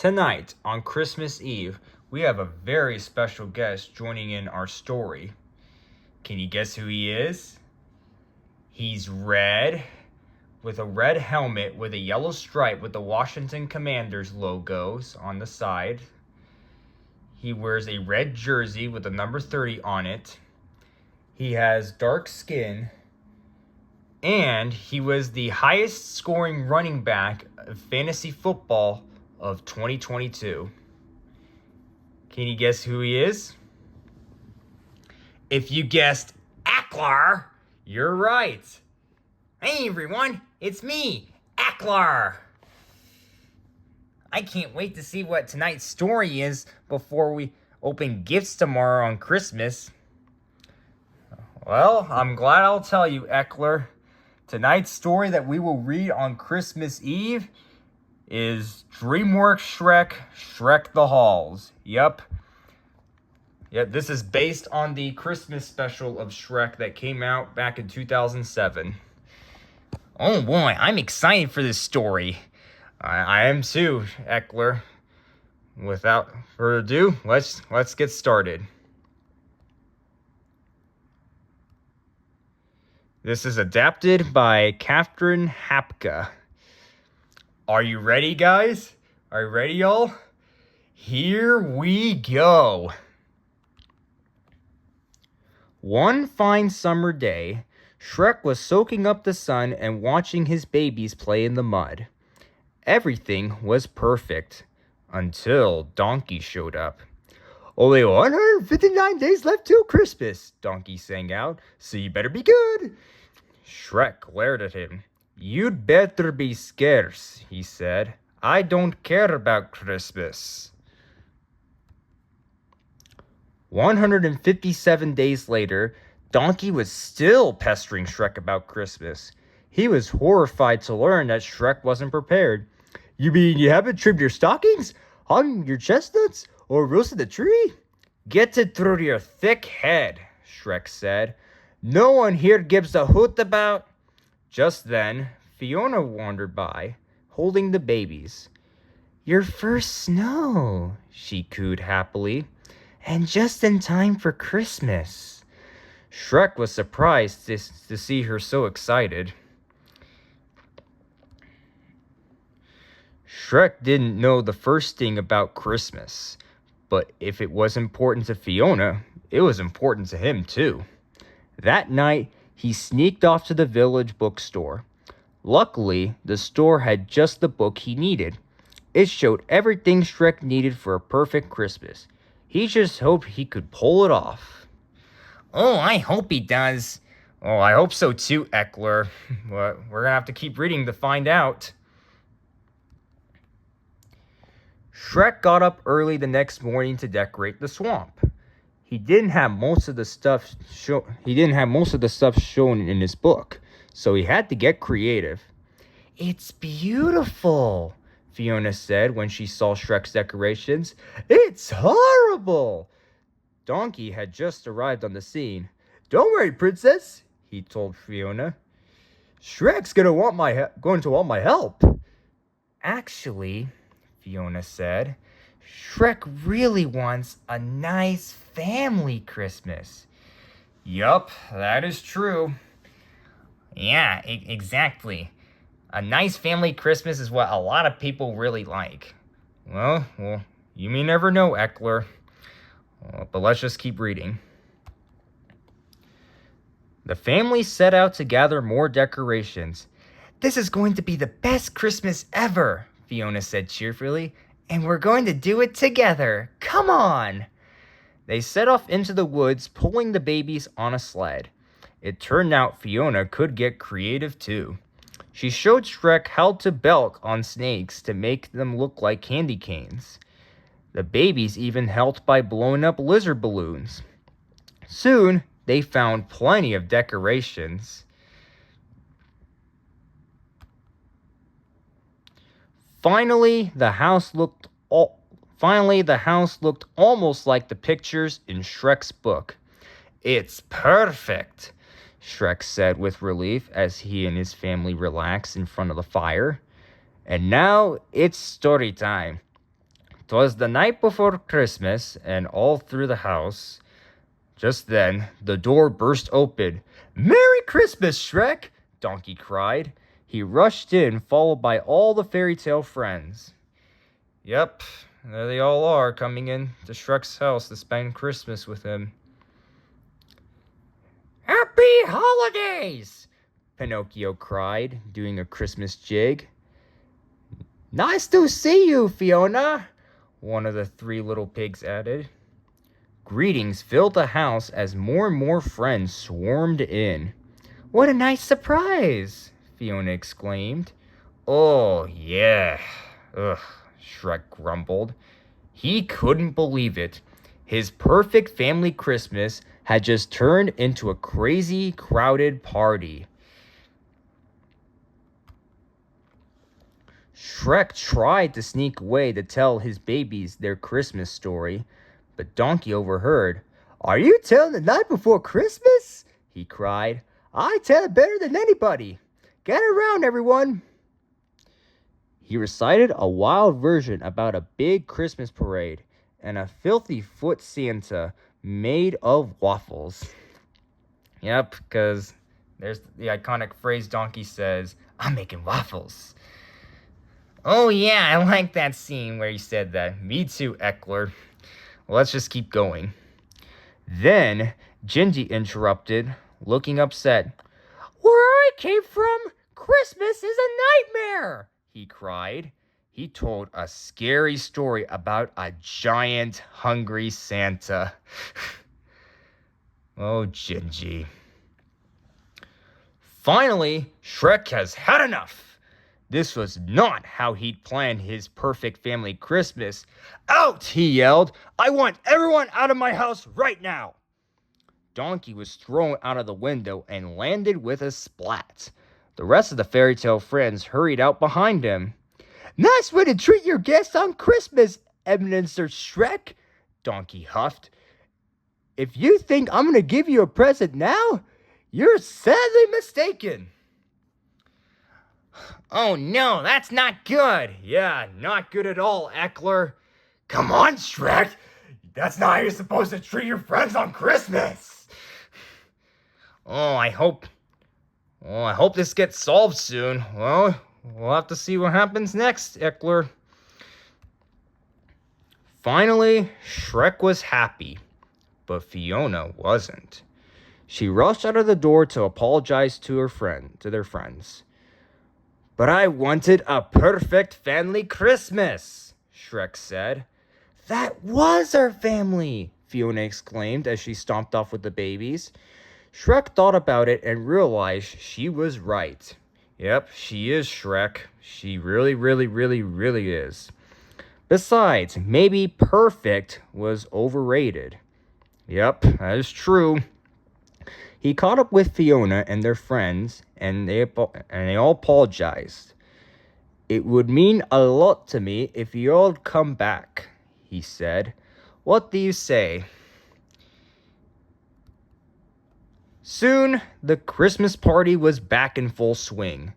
Tonight, on Christmas Eve, we have a very special guest joining in our story. Can you guess who he is? He's red, with a red helmet with a yellow stripe with the Washington Commanders logos on the side. He wears a red jersey with the number 30 on it. He has dark skin. And he was the highest scoring running back of fantasy football of 2022. Can you guess who he is? If you guessed Ekeleeeeeeer, you're right. Hey everyone, it's me, Ekeleeeeeeeer. I can't wait to see what tonight's story is before we open gifts tomorrow on Christmas. Well, I'm glad I'll tell you, Ekeleeeeeeer. Tonight's story that we will read on Christmas Eve is Dreamworks Shrek, Shrek the Halls. Yep, this is based on the Christmas special of Shrek that came out back in 2007. Oh boy, I'm excited for this story. I am too, Ekeleeeeeeer. Without further ado, let's get started. This is adapted by Catherine Hapka. Are you ready, guys? Are you ready, y'all? Here we go. One fine summer day, Shrek was soaking up the sun and watching his babies play in the mud. Everything was perfect until Donkey showed up. Only 159 days left till Christmas, Donkey sang out, so you better be good. Shrek glared at him. You'd better be scarce, he said. I don't care about Christmas. 157 days later, Donkey was still pestering Shrek about Christmas. He was horrified to learn that Shrek wasn't prepared. You mean you haven't trimmed your stockings, hung your chestnuts, or roasted the tree? Get it through your thick head, Shrek said. No one here gives a hoot about... Just then, Fiona wandered by, holding the babies. Your first snow, she cooed happily, and just in time for Christmas. Shrek was surprised to see her so excited. Shrek didn't know the first thing about Christmas, but if it was important to Fiona, it was important to him too. That night, he sneaked off to the village bookstore. Luckily, the store had just the book he needed. It showed everything Shrek needed for a perfect Christmas. He just hoped he could pull it off. Oh, I hope he does. Oh, I hope so too, Ekeleeeeeer. But we're gonna have to keep reading to find out. Shrek got up early the next morning to decorate the swamp. He didn't have most of the stuff shown in his book, so he had to get creative. It's beautiful, Fiona said when she saw Shrek's decorations. It's horrible. Donkey had just arrived on the scene. Don't worry, princess, he told Fiona. Shrek's going to want my help. Actually, Fiona said, Shrek really wants a nice family Christmas. Yup, that is true. Yeah, exactly. A nice family Christmas is what a lot of people really like. Well, you may never know, Ekeleeeeeer. But let's just keep reading. The family set out to gather more decorations. This is going to be the best Christmas ever, Fiona said cheerfully. And we're going to do it together. Come on! They set off into the woods, pulling the babies on a sled. It turned out Fiona could get creative too. She showed Shrek how to belt on snakes to make them look like candy canes. The babies even helped by blowing up lizard balloons. Soon, they found plenty of decorations. Finally, the house looked almost like the pictures in Shrek's book. It's perfect, Shrek said with relief as he and his family relaxed in front of the fire. And now it's story time. 'Twas the night before Christmas, and all through the house. Just then, the door burst open. "Merry Christmas, Shrek!" Donkey cried. He rushed in, followed by all the fairy tale friends. Yep, there they all are, coming in to Shrek's house to spend Christmas with him. "Happy holidays!" Pinocchio cried, doing a Christmas jig. "Nice to see you, Fiona," one of the three little pigs added. Greetings filled the house as more and more friends swarmed in. "What a nice surprise!" Fiona exclaimed. "Oh, yeah." Ugh, Shrek grumbled. He couldn't believe it. His perfect family Christmas had just turned into a crazy, crowded party. Shrek tried to sneak away to tell his babies their Christmas story, but Donkey overheard. "Are you telling the night before Christmas?" he cried. "I tell it better than anybody. Get around, everyone." He recited a wild version about a big Christmas parade and a filthy foot Santa made of waffles. Yep, because there's the iconic phrase Donkey says, "I'm making waffles." Oh yeah, I like that scene where he said that. Me too, Eckler. Well, let's just keep going. Then, Gingy interrupted, looking upset. "Where I came from, Christmas is a nightmare!" he cried. He told a scary story about a giant, hungry Santa. Oh, Gingy. Finally, Shrek has had enough. This was not how he'd planned his perfect family Christmas. "Out!" he yelled. "I want everyone out of my house right now!" Donkey was thrown out of the window and landed with a splat. The rest of the fairy tale friends hurried out behind him. "Nice way to treat your guests on Christmas, Ebenezer Shrek," Donkey huffed. "If you think I'm going to give you a present now, you're sadly mistaken." "Oh no, that's not good." "Yeah, not good at all, Eckler." "Come on, Shrek. That's not how you're supposed to treat your friends on Christmas." I hope this gets solved soon. Well, we'll have to see what happens next, Eckler. Finally, Shrek was happy, but Fiona wasn't. She rushed out of the door to apologize to their friends. "But I wanted a perfect family Christmas," Shrek said. "That was our family," Fiona exclaimed as she stomped off with the babies. Shrek thought about it and realized she was right. Yep, she is Shrek. She really, really, really, really is. Besides, maybe perfect was overrated. Yep, that is true. He caught up with Fiona and their friends, and they all apologized. "It would mean a lot to me if you all'd come back," he said. "What do you say?" Soon, the Christmas party was back in full swing.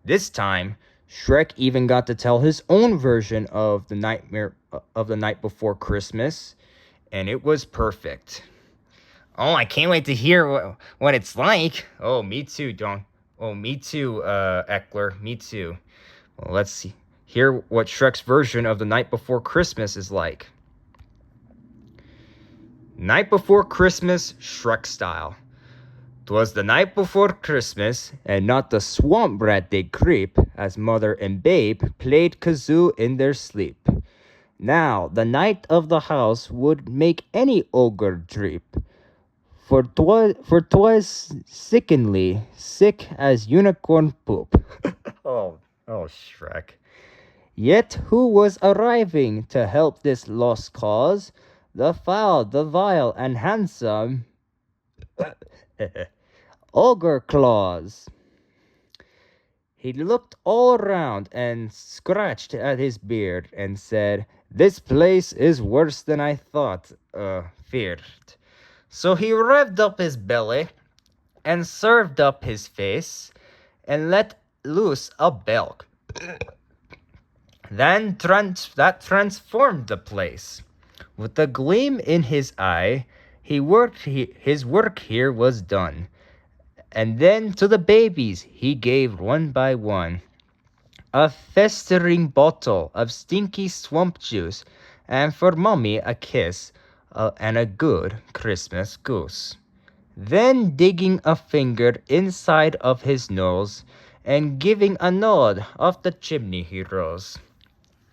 This time, Shrek even got to tell his own version of the night before Christmas, and it was perfect. Oh, I can't wait to hear what it's like. Oh, me too, me too, Eckler. Me too. Well, let's hear what Shrek's version of the night before Christmas is like. Night before Christmas, Shrek style. "'Twas the night before Christmas, and not the swamp rat did creep, as mother and babe played kazoo in their sleep. Now the night of the house would make any ogre dreep. For 'twas sickenly, sick as unicorn poop." Oh, Shrek. "Yet who was arriving to help this lost cause? The foul, the vile, and handsome Ogre Claus." He looked all around and scratched at his beard and said, "This place is worse than I feared." So he revved up his belly and served up his face and let loose a belch. That transformed the place. With a gleam in his eye, his work here was done. And then to the babies he gave one by one a festering bottle of stinky swamp juice, and for Mommy a kiss and a good Christmas goose. Then digging a finger inside of his nose and giving a nod off the chimney he rose.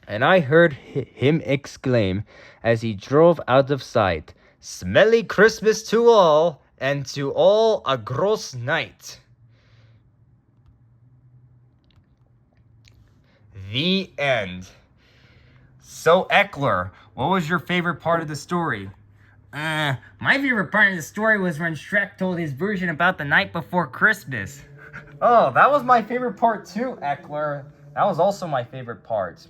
And I heard him exclaim as he drove out of sight, "Smelly Christmas to all, and to all a gross night." The end. So, Eckler, what was your favorite part of the story? My favorite part of the story was when Shrek told his version about the night before Christmas. Oh, that was my favorite part too, Eckler. That was also my favorite part.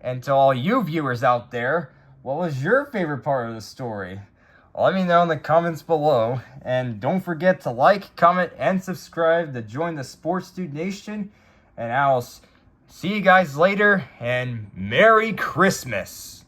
And to all you viewers out there, what was your favorite part of the story? Let me know in the comments below. And don't forget to like, comment, and subscribe to join the Sports Dude Nation. And I'll see you guys later, and Merry Christmas!